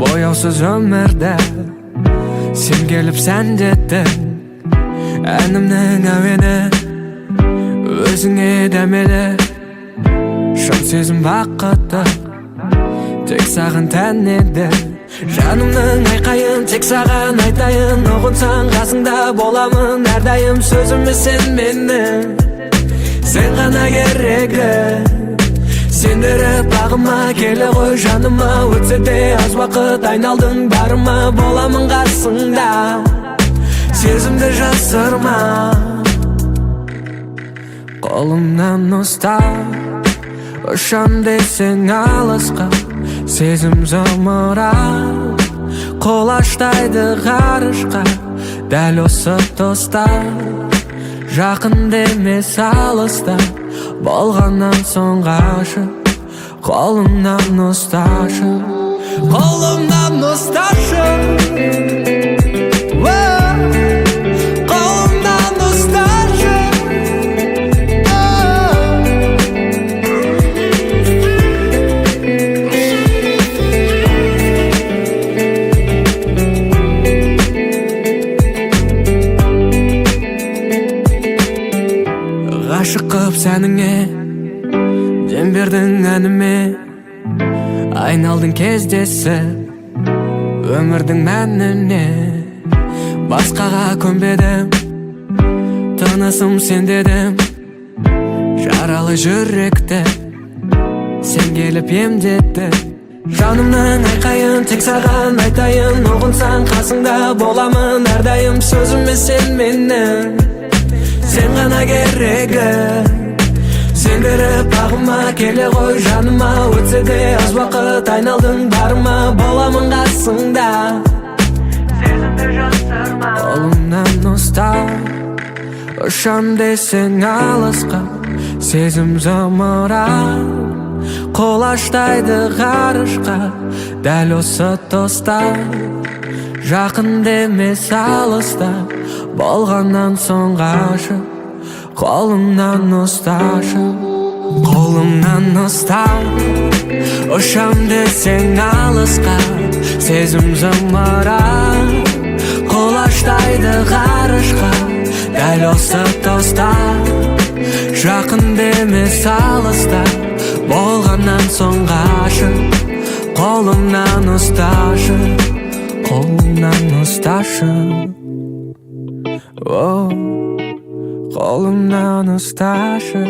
Boyovsiz ömürde sen gelip sen jettin. Әнімнің әуені өзіңе дәмелі. Шын сезім бақытты тек саған тән еді. Жанымның айқайын тек саған айтайын. Ұғынсаң қасыңда боламын әрдайым. Сөзіме сен менің, сен ғана керегі. Сендіріп бағыма келе ғой жаныма. Өтсе де аз уақыт айналдың барыма. Боламын қасыңда, сезімді жасырма. Қолымнан ұстап ұшам десең алысқа. Сезім зымырап қолаштайды ғарышқа. Дәл осы тоста жақын емес алыста. Болғаннан соң ғашық, қолымнан ұсташы. Қолымнан ұсташы, қолымнан ұсташы. Ғашық қып сәніңе, дем бердің әніме. Айналдың кездесіп өмірдің мәніне. Басқаға көнбедім, тынысым сен дедім. Жаралы жүректі сен келіп емдетті. Жанымның айқайын тек саған айтайын. Ұғынсаң қасыңда боламын әрдайым. Сөзіме сен менің, сен ғана керегі. Сендіріп бағыма келе ғой жаныма. Өтсе де аз уақыт айналдың барыма. Боламын қасыңда, сезімді жасырма. Қолымнан ұстап ұшам десең алысқа. Сезім зымырап қолаштайды ғарышқа. Дәл осы тоста жақын емес алыста. Болғаннан соң ғашық, қолымнан ұсташы. Қолымнан ұстап ұшам десең алысқа. Сезім зымырап қолаштайды ғарышқа. Дәл осы тоста жақын емес алыста. Болғаннан соң ғашық, қолымнан ұсташы. Қолымнан ұсташы, қолымнан ұсташы.